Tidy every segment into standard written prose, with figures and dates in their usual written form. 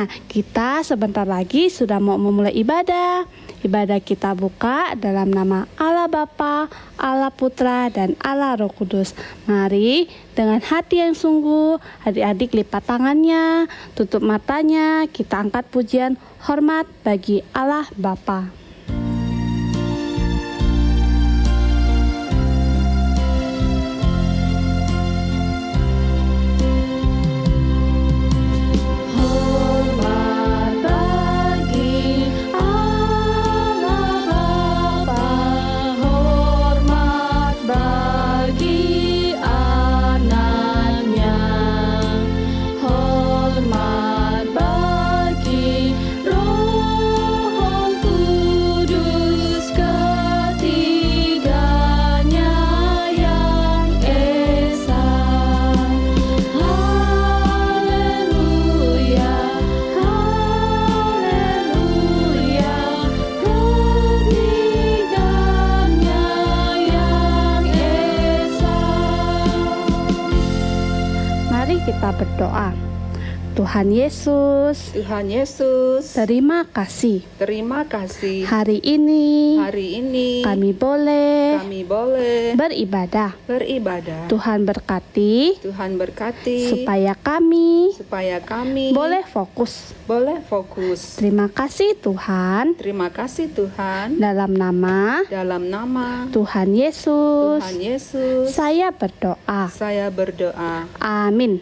Nah, kita sebentar lagi sudah mau memulai ibadah. Ibadah kita buka dalam nama Allah Bapa, Allah Putra, dan Allah Roh Kudus. Mari dengan hati yang sungguh, adik-adik lipat tangannya, tutup matanya, kita angkat pujian hormat bagi Allah Bapa. Kita berdoa. Tuhan Yesus, terima kasih. Hari ini kami boleh beribadah. Tuhan berkati supaya kami boleh fokus. Terima kasih Tuhan. Dalam nama Tuhan Yesus, saya berdoa. Amin.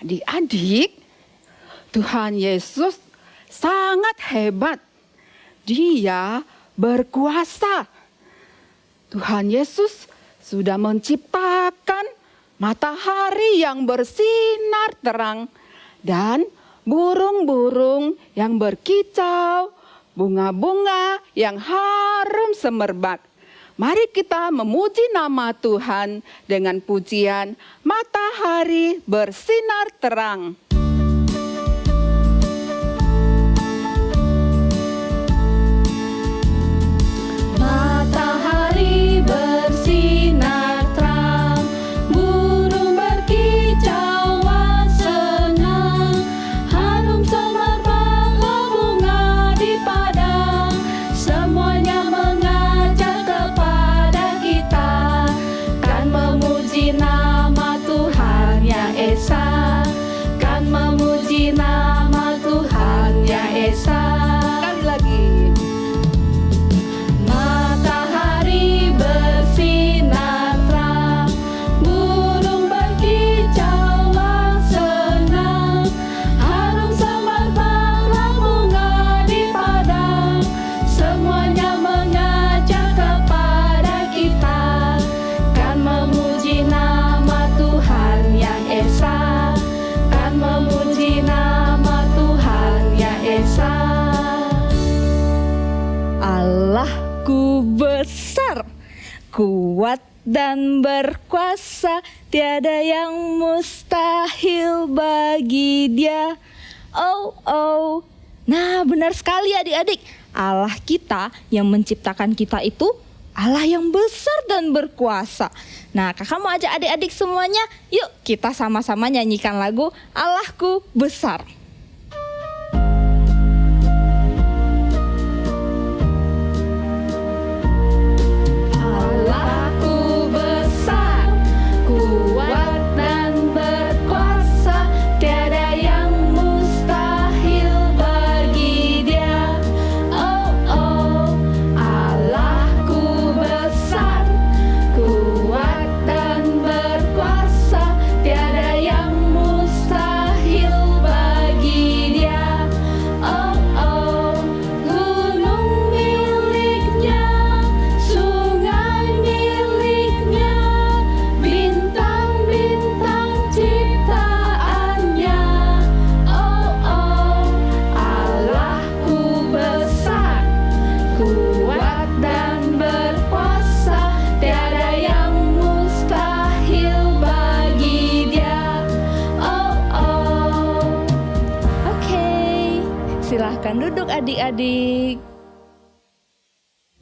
Adik-adik, Tuhan Yesus sangat hebat. Dia berkuasa. Tuhan Yesus sudah menciptakan matahari yang bersinar terang dan burung-burung yang berkicau, bunga-bunga yang harum semerbak. Mari kita memuji nama Tuhan dengan pujian matahari bersinar terang. Matahari bersinar terang, burung berkicauan senang, harum semerbak bunga di padang, semuanya mengajak kepada kita, kan memuji nama Tuhan yang Esa, kan memuji nama Tuhan yang Esa. Sekali lagi. Matahari bersinar terang, burung berkicauan senang, harum semerbak bunga di padang, semuanya mengajak kepada kita, kan memuji nama Tuhan yang Esa, kan memuji nama Tuhan yang Esa. Allahku besar, kuat dan berkuasa, tiada yang mustahil bagi Dia. Oh, oh. Nah, benar sekali adik-adik. Allah kita yang menciptakan kita itu Allah yang besar dan berkuasa. Nah, kakak mau ajak adik-adik semuanya, yuk kita sama-sama nyanyikan lagu Allahku Besar. Allahku besar, kuat dan berkuasa, tiada yang mustahil bagi Dia. Oh, oh, Allahku besar, kuat dan berkuasa, tiada yang mustahil bagi Dia. Oh, oh, gunung miliknya, sungai miliknya, bintang-bintang ciptaannya. Oh, oh, Allahku besar, kuat dan berkuasa, tiada yang mustahil bagi Dia. Oh, oh. Oke, silahkan duduk adik-adik.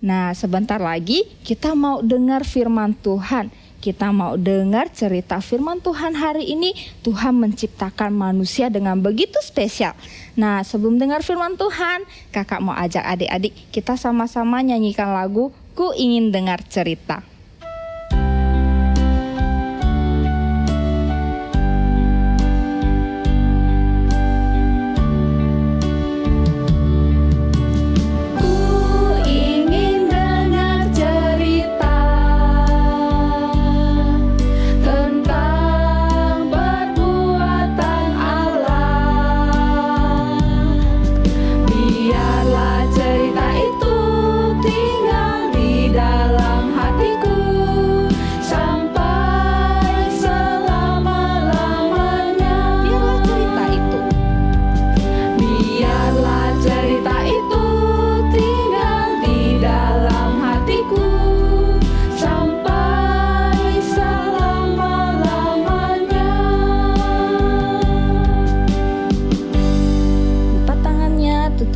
Nah, sebentar lagi kita mau dengar firman Tuhan. kita mau dengar cerita firman Tuhan hari ini. Tuhan menciptakan manusia dengan begitu spesial. Nah, sebelum dengar firman Tuhan, kakak mau ajak adik-adik kita sama-sama nyanyikan lagu Ku Ingin Dengar Cerita.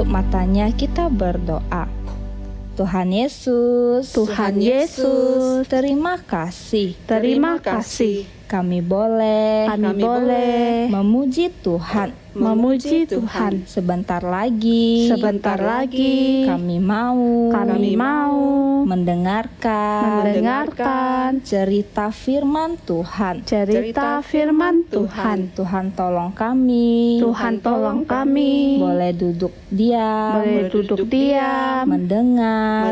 Matanya kita berdoa. Tuhan Yesus, terima kasih. Kami boleh memuji Tuhan. Sebentar lagi kami mau mendengarkan cerita firman Tuhan. Tuhan tolong kami. Boleh duduk diam. Mendengar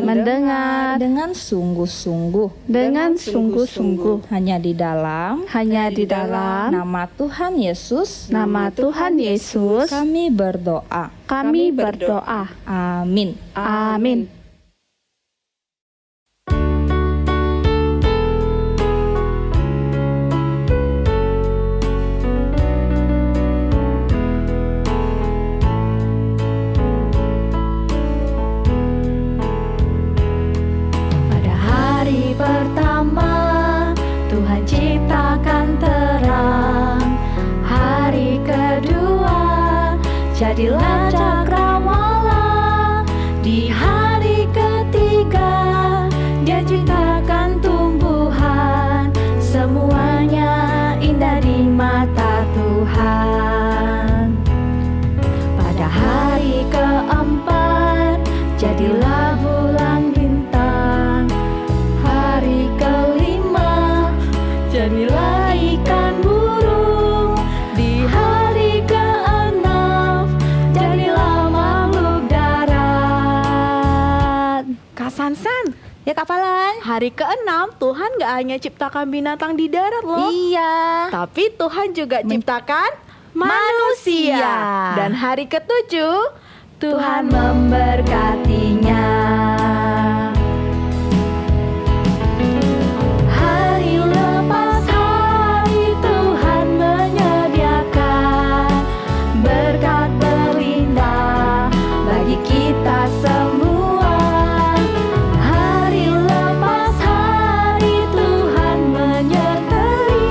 dengan sungguh-sungguh. Hanya di dalam nama Tuhan Yesus. Kami berdoa. Amin. Pada hari pertama Tuhan ciptakan terang. Hari kedua jadilah cakrawala. Di hari ketiga Dia ciptakan tumbuhan. Semuanya indah di mata Tuhan. Pada hari keempat jadilah bulan bintang. Hari kelima jadilah ikan burung. Di hari keenam jadilah makhluk darat. Kak Sansan, Ya Kak Falan. hari ke-6 Tuhan gak hanya ciptakan binatang di darat loh. Iya. Tapi Tuhan juga ciptakan manusia. Dan hari ke-7 Tuhan memberkatinya. Hari lepas hari Tuhan menyediakan berkat berlimpah bagi kita semua. Hari lepas hari Tuhan menyertai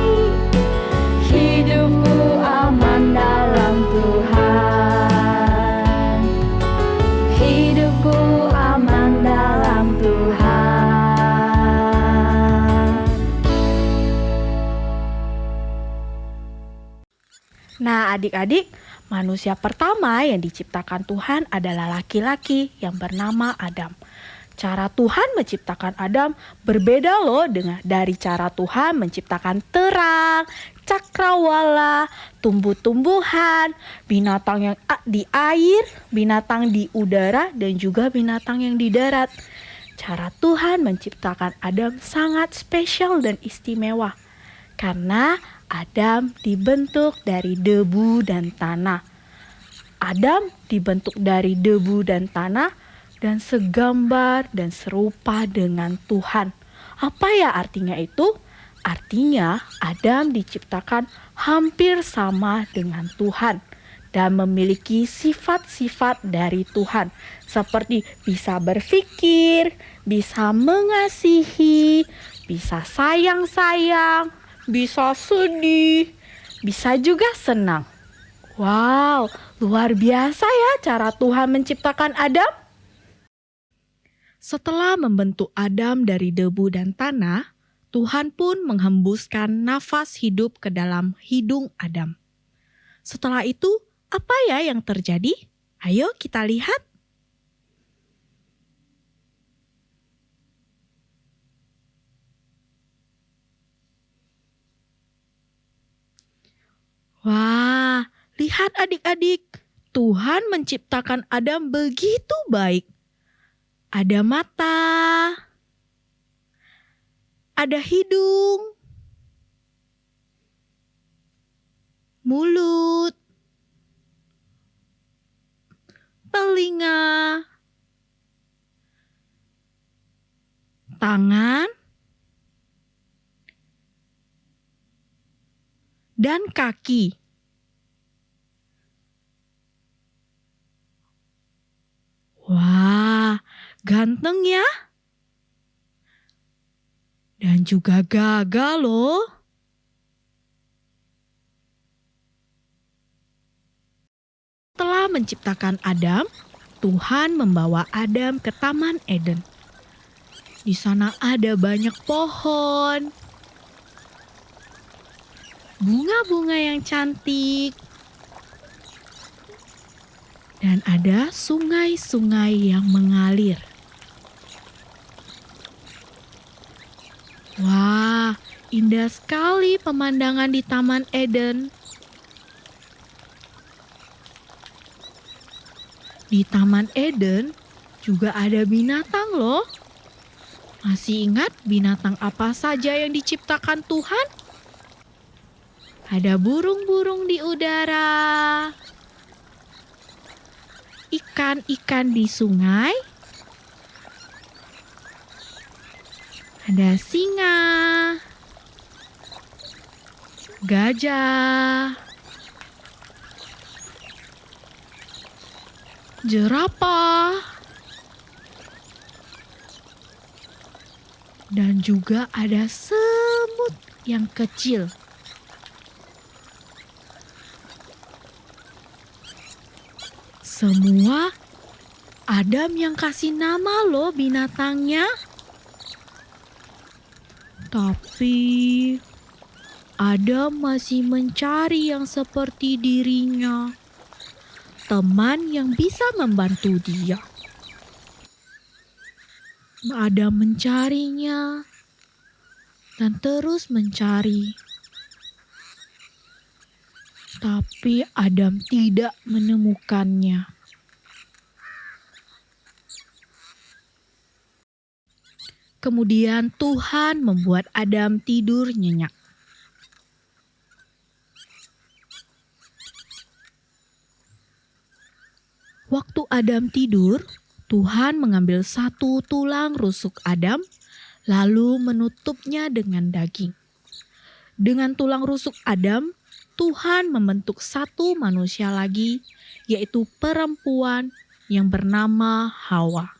hidupku aman dalam Tuhan. Hidupku aman dalam Tuhan. Nah, adik-adik, manusia pertama yang diciptakan Tuhan adalah laki-laki yang bernama Adam. Cara Tuhan menciptakan Adam berbeda loh dari cara Tuhan menciptakan terang, cakrawala, tumbuh-tumbuhan, binatang yang di air, binatang di udara, dan juga binatang yang di darat. Cara Tuhan menciptakan Adam sangat spesial dan istimewa. Karena Adam dibentuk dari debu dan tanah. Adam dibentuk dari debu dan tanah dan segambar dan serupa dengan Tuhan. Apa ya artinya itu? Artinya Adam diciptakan hampir sama dengan Tuhan dan memiliki sifat-sifat dari Tuhan. Seperti bisa berpikir, bisa mengasihi, bisa sayang-sayang, bisa sedih, bisa juga senang. Wow, luar biasa ya cara Tuhan menciptakan Adam. Setelah membentuk Adam dari debu dan tanah, Tuhan pun menghembuskan nafas hidup ke dalam hidung Adam. Setelah itu, apa ya yang terjadi? Ayo kita lihat. Wah, lihat adik-adik. Tuhan menciptakan Adam begitu baik. Ada mata, ada hidung, mulut, telinga, tangan, dan kaki. Wah, ganteng ya? Dan juga gagah loh. Setelah menciptakan Adam, Tuhan membawa Adam ke Taman Eden. Di sana ada banyak pohon, bunga-bunga yang cantik, dan ada sungai-sungai yang mengalir. Wah, indah sekali pemandangan di Taman Eden. Di Taman Eden juga ada binatang loh. Masih ingat binatang apa saja yang diciptakan Tuhan? Ada burung-burung di udara, ikan-ikan di sungai, ada singa, gajah, jerapah, dan juga ada semut yang kecil. Semua Adam yang kasih nama loh binatangnya. Tapi Adam masih mencari yang seperti dirinya. Teman yang bisa membantu dia. Adam mencarinya dan terus mencari. Tapi Adam tidak menemukannya. Kemudian Tuhan membuat Adam tidur nyenyak. Waktu Adam tidur, Tuhan mengambil satu tulang rusuk Adam, lalu menutupnya dengan daging. Dengan tulang rusuk Adam, Tuhan membentuk satu manusia lagi, yaitu perempuan yang bernama Hawa.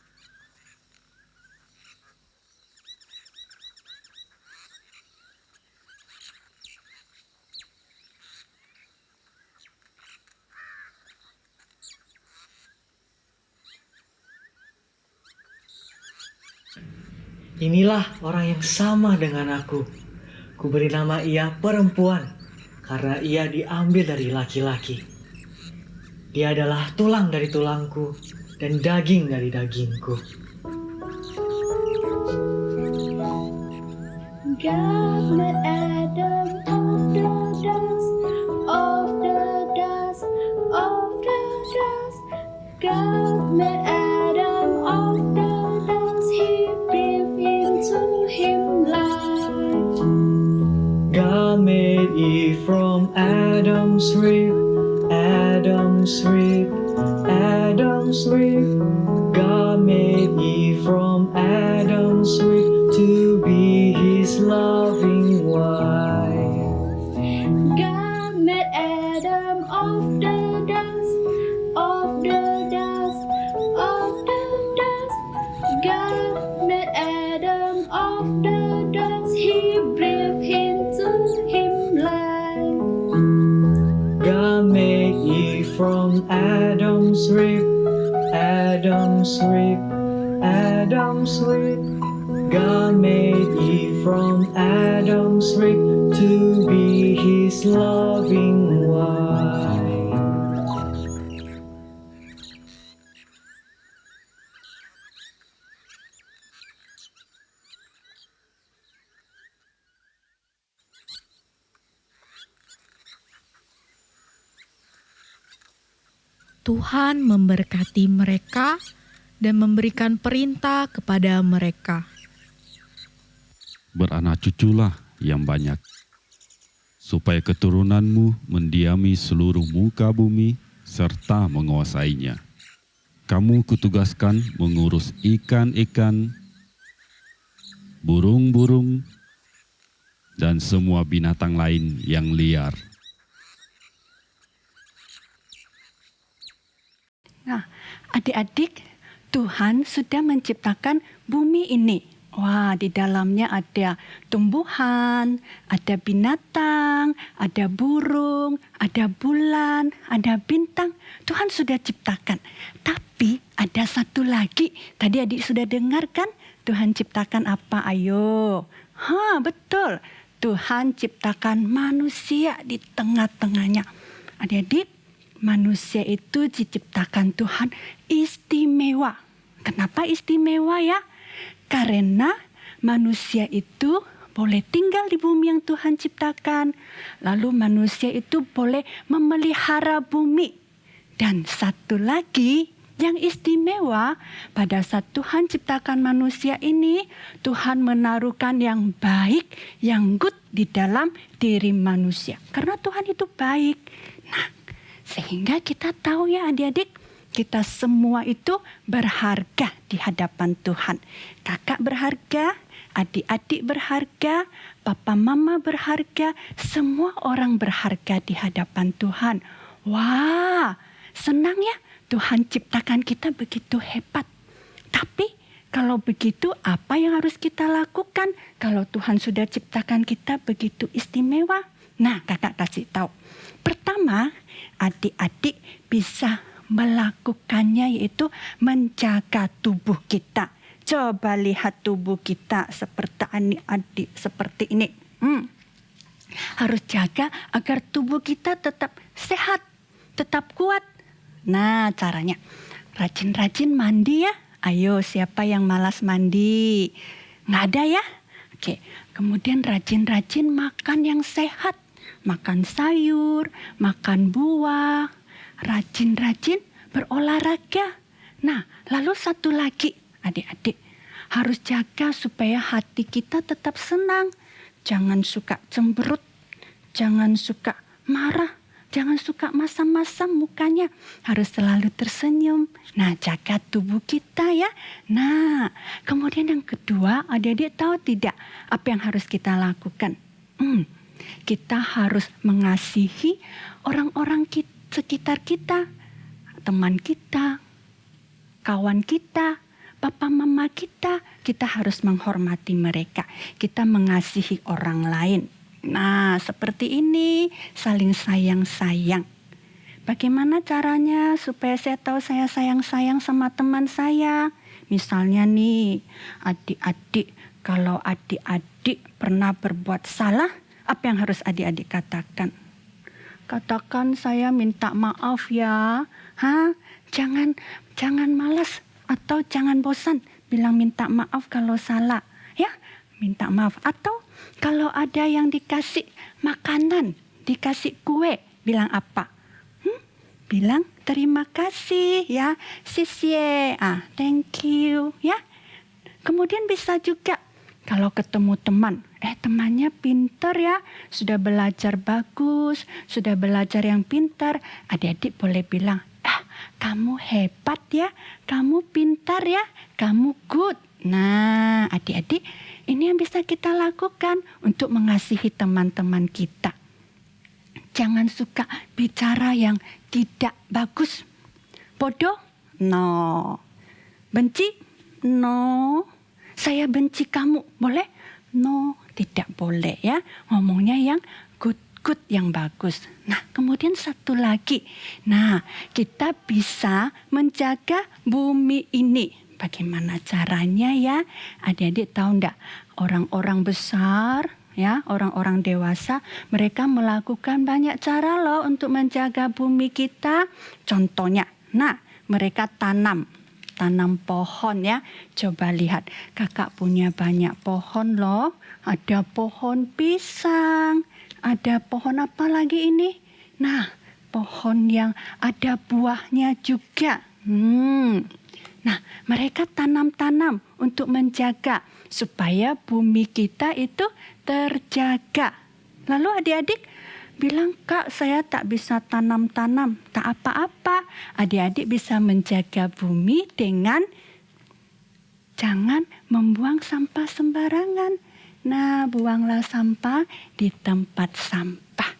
Inilah orang yang sama dengan aku. Kuberi nama ia perempuan, karena ia diambil dari laki-laki. Dia adalah tulang dari tulangku dan daging dari dagingku. God made Adam of the dust, of the dust, of the dust. God made Adam of the dust. He breathed into him life. God made Eve from Adam's rib, Adam's rib, Adam's rib. God made Eve from Adam's rib to be his loving wife. God made Adam of the dust, of the dust, of the dust. God made Adam of the dust. He breathed into him life. God made Eve from Adam's rib, Adam's rib, Adam's rib. God made Eve from Adam's rib to be his loving wife. Tuhan memberkati mereka dan memberikan perintah kepada mereka. Beranak cuculah yang banyak, supaya keturunanmu mendiami seluruh muka bumi serta menguasainya. Kamu kutugaskan mengurus ikan-ikan, burung-burung, dan semua binatang lain yang liar. Nah, adik-adik, Tuhan sudah menciptakan bumi ini. Wah, di dalamnya ada tumbuhan, ada binatang, ada burung, ada bulan, ada bintang. Tuhan sudah ciptakan. Tapi ada satu lagi, tadi adik sudah dengar kan? Tuhan ciptakan apa? Ayo. Betul. Tuhan ciptakan manusia di tengah-tengahnya. Adik-adik, manusia itu diciptakan Tuhan istimewa. Kenapa istimewa ya? Karena manusia itu boleh tinggal di bumi yang Tuhan ciptakan. Lalu manusia itu boleh memelihara bumi. Dan satu lagi yang istimewa, pada saat Tuhan ciptakan manusia ini, Tuhan menaruhkan yang baik, yang good di dalam diri manusia. Karena Tuhan itu baik. Nah, sehingga kita tahu ya adik-adik, kita semua itu berharga di hadapan Tuhan. Kakak berharga, adik-adik berharga, papa mama berharga, semua orang berharga di hadapan Tuhan. Wah, senang ya, Tuhan ciptakan kita begitu hebat. Tapi kalau begitu apa yang harus kita lakukan kalau Tuhan sudah ciptakan kita begitu istimewa? Nah, kakak kasih tahu. Pertama, adik-adik bisa melakukannya yaitu menjaga tubuh kita. Coba lihat tubuh kita seperti ini. Harus jaga agar tubuh kita tetap sehat, tetap kuat. Nah, caranya rajin-rajin mandi ya. Ayo, siapa yang malas mandi? Nggak ada ya? Oke, kemudian rajin-rajin makan yang sehat. Makan sayur, makan buah, rajin-rajin berolahraga. Nah, lalu satu lagi, adik-adik, harus jaga supaya hati kita tetap senang. Jangan suka cemberut, jangan suka marah, jangan suka masam-masam mukanya. Harus selalu tersenyum. Nah, jaga tubuh kita ya. Nah, kemudian yang kedua, adik-adik tahu tidak apa yang harus kita lakukan? Kita harus mengasihi orang-orang sekitar kita, teman kita, kawan kita, papa mama kita. Kita harus menghormati mereka. Kita mengasihi orang lain. Nah, seperti ini, saling sayang-sayang. Bagaimana caranya supaya saya tahu saya sayang-sayang sama teman saya? Misalnya nih, adik-adik, kalau adik-adik pernah berbuat salah, apa yang harus adik-adik katakan? Katakan saya minta maaf ya. Jangan malas atau jangan bosan bilang minta maaf kalau salah. Ya, minta maaf. Atau kalau ada yang dikasih makanan, dikasih kue, bilang apa? Bilang terima kasih ya. Xie, thank you ya. Kemudian bisa juga kalau ketemu teman, temannya pintar ya, sudah belajar bagus, sudah belajar yang pintar, adik-adik boleh bilang, kamu hebat ya, kamu pintar ya, kamu good. Nah, adik-adik, ini yang bisa kita lakukan untuk mengasihi teman-teman kita. Jangan suka bicara yang tidak bagus. Bodoh? No. Benci? No. Saya benci kamu, boleh? No, tidak boleh ya. Ngomongnya yang good yang bagus. Nah, kemudian satu lagi. Nah, kita bisa menjaga bumi ini. Bagaimana caranya ya? Adik-adik tahu enggak? Orang-orang besar, ya, orang-orang dewasa, mereka melakukan banyak cara loh untuk menjaga bumi kita. Contohnya, mereka tanam pohon ya. Coba lihat, kakak punya banyak pohon loh. Ada pohon pisang, ada pohon apa lagi ini? Nah, pohon yang ada buahnya juga. Nah, mereka tanam untuk menjaga supaya bumi kita itu terjaga. Lalu adik-adik bilang, Kak, saya tak bisa tanam-tanam. Tak apa-apa, adik-adik bisa menjaga bumi dengan jangan membuang sampah sembarangan. Nah, buanglah sampah di tempat sampah.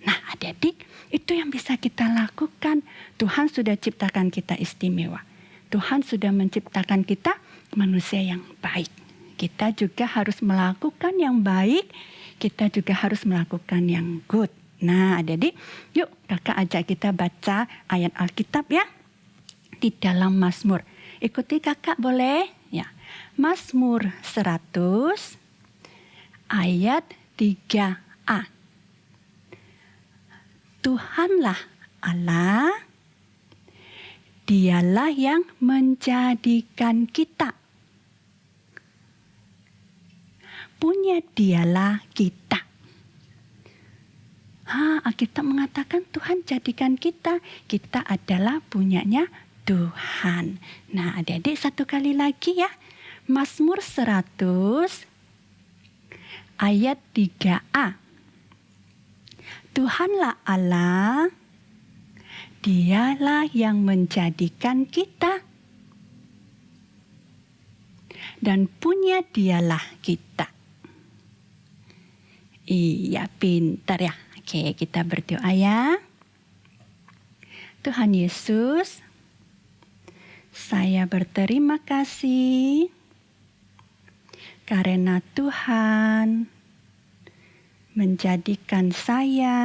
Nah, adik-adik, itu yang bisa kita lakukan. Tuhan sudah ciptakan kita istimewa. Tuhan sudah menciptakan kita manusia yang baik. Kita juga harus melakukan yang baik. Kita juga harus melakukan yang good. Nah, adik-adik, yuk kakak ajak kita baca ayat Alkitab ya. Di dalam Mazmur. Ikuti kakak boleh? Ya. Mazmur 100 ayat 3a. Tuhanlah Allah, Dialah yang menjadikan kita. Punya Dialah kita. Alkitab mengatakan Tuhan jadikan kita. Kita adalah punyanya Tuhan. Nah, adik-adik satu kali lagi ya. Mazmur 100 ayat 3a. Tuhanlah Allah, Dialah yang menjadikan kita. Dan punya Dialah kita. Iya, pintar ya. Oke, kita berdoa ya. Tuhan Yesus, saya berterima kasih karena Tuhan menjadikan saya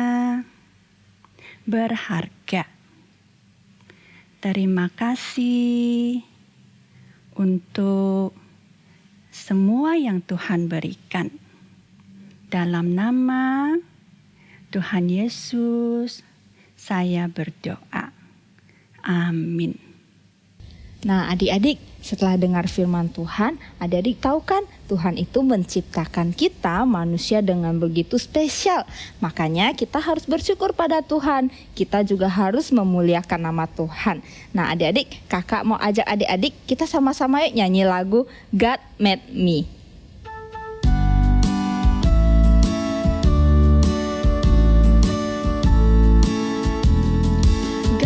berharga. Terima kasih untuk semua yang Tuhan berikan. Dalam nama Tuhan Yesus, saya berdoa. Amin. Nah, adik-adik, setelah dengar firman Tuhan, adik-adik tahu kan Tuhan itu menciptakan kita manusia dengan begitu spesial. Makanya kita harus bersyukur pada Tuhan. Kita juga harus memuliakan nama Tuhan. Nah, adik-adik, kakak mau ajak adik-adik kita sama-sama yuk nyanyi lagu God Made Me.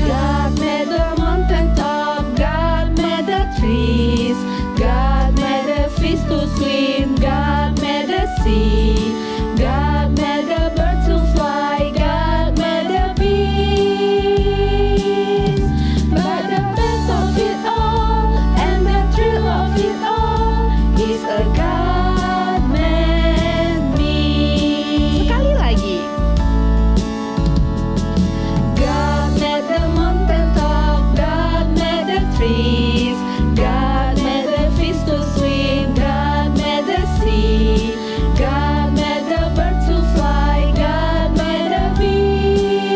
God made the mountain top, God made the trees, God made the fish to swim, God made the sea, God made the birds to fly, God made the bees. But the best of it all and the thrill of it all is a God made me. Sekali lagi. God made the mountain top, God made the trees, God made the fish to swim, God made the sea, God made the birds to fly, God made the bees.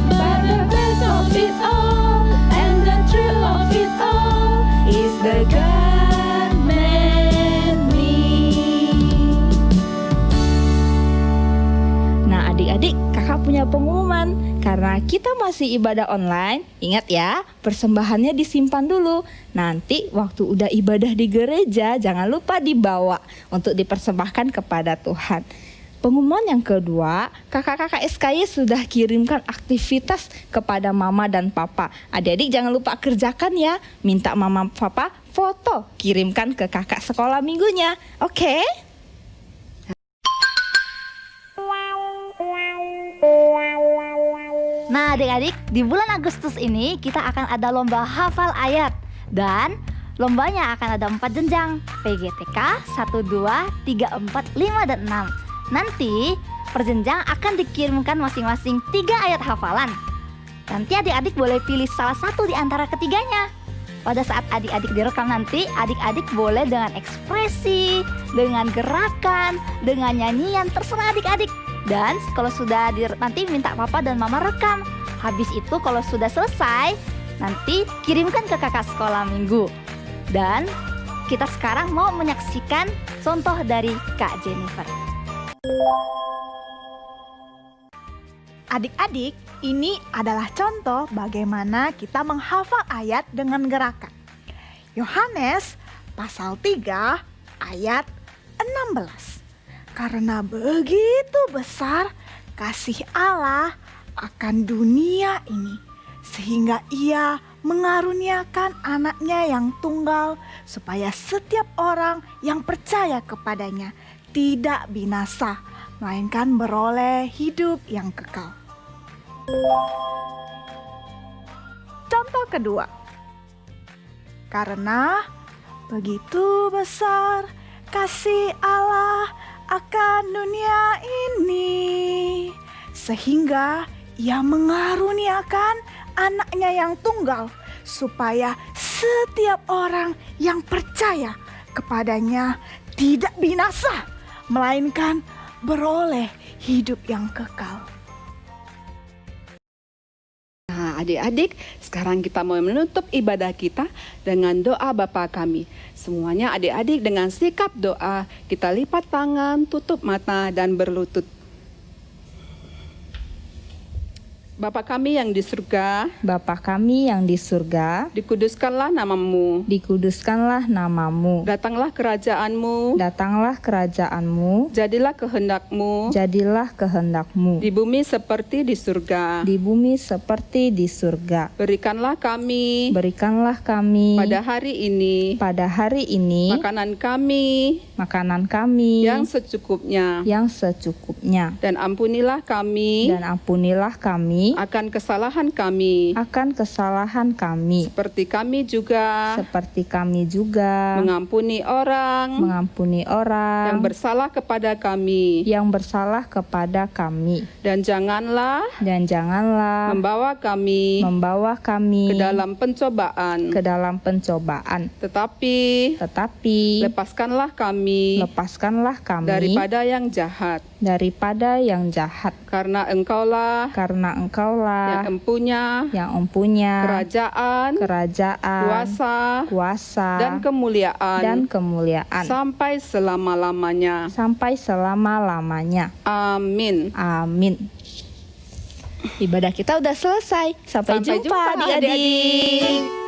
But the best of it all and the thrill of it all is the God made me. Nah, adik-adik, kakak punya pengumuman. Karena kita masih ibadah online, ingat ya, persembahannya disimpan dulu. Nanti waktu udah ibadah di gereja, jangan lupa dibawa untuk dipersembahkan kepada Tuhan. Pengumuman yang kedua, kakak-kakak SKY sudah kirimkan aktivitas kepada mama dan papa. Adik-adik jangan lupa kerjakan ya. Minta mama papa foto, kirimkan ke kakak sekolah minggunya. Oke? Nah adik-adik, di bulan Agustus ini kita akan ada lomba hafal ayat. Dan lombanya akan ada 4 jenjang, PGTK 1, 2, 3, 4, 5, dan 6. Nanti per jenjang akan dikirimkan masing-masing 3 ayat hafalan. Nanti adik-adik boleh pilih salah satu di antara ketiganya. pada saat adik-adik direkam nanti, adik-adik boleh dengan ekspresi, dengan gerakan, dengan nyanyian, terserah adik-adik. Dan kalau sudah nanti minta papa dan mama rekam. Habis itu kalau sudah selesai, nanti kirimkan ke kakak sekolah minggu. Dan kita sekarang mau menyaksikan contoh dari Kak Jennifer. Adik-adik, ini adalah contoh bagaimana kita menghafal ayat dengan gerakan. Yohanes pasal 3 ayat 16. Karena begitu besar kasih Allah akan dunia ini, sehingga Ia mengaruniakan anaknya yang tunggal, supaya setiap orang yang percaya kepadanya tidak binasa, melainkan beroleh hidup yang kekal. Contoh kedua, karena begitu besar kasih Allah akan dunia ini, sehingga Ia mengaruniakan anaknya yang tunggal, supaya setiap orang yang percaya kepadanya tidak binasa, melainkan beroleh hidup yang kekal. Nah, adik-adik, sekarang kita mau menutup ibadah kita dengan doa Bapa kami. Semuanya adik-adik dengan sikap doa, kita lipat tangan, tutup mata, dan berlutut. Bapa kami yang di surga, Bapa kami yang di surga, dikuduskanlah namamu, dikuduskanlah namamu. datanglah kerajaanmu, Datanglah kerajaanmu, jadilah kehendakmu, jadilah kehendakmu. di bumi seperti di surga. Di bumi seperti di surga. Berikanlah kami Berikanlah kami pada hari ini pada hari ini makanan kami makanan kami yang secukupnya, dan ampunilah kami dan ampunilah kami akan kesalahan kami, seperti kami juga mengampuni orang yang bersalah kepada kami, dan janganlah membawa kami ke dalam pencobaan, tetapi lepaskanlah kami daripada yang jahat, karena Engkaulah yang empunya kerajaan, kuasa, dan kemuliaan sampai selama-lamanya. Amin. Ibadah kita udah selesai. Sampai jumpa jumpa, adik-adik.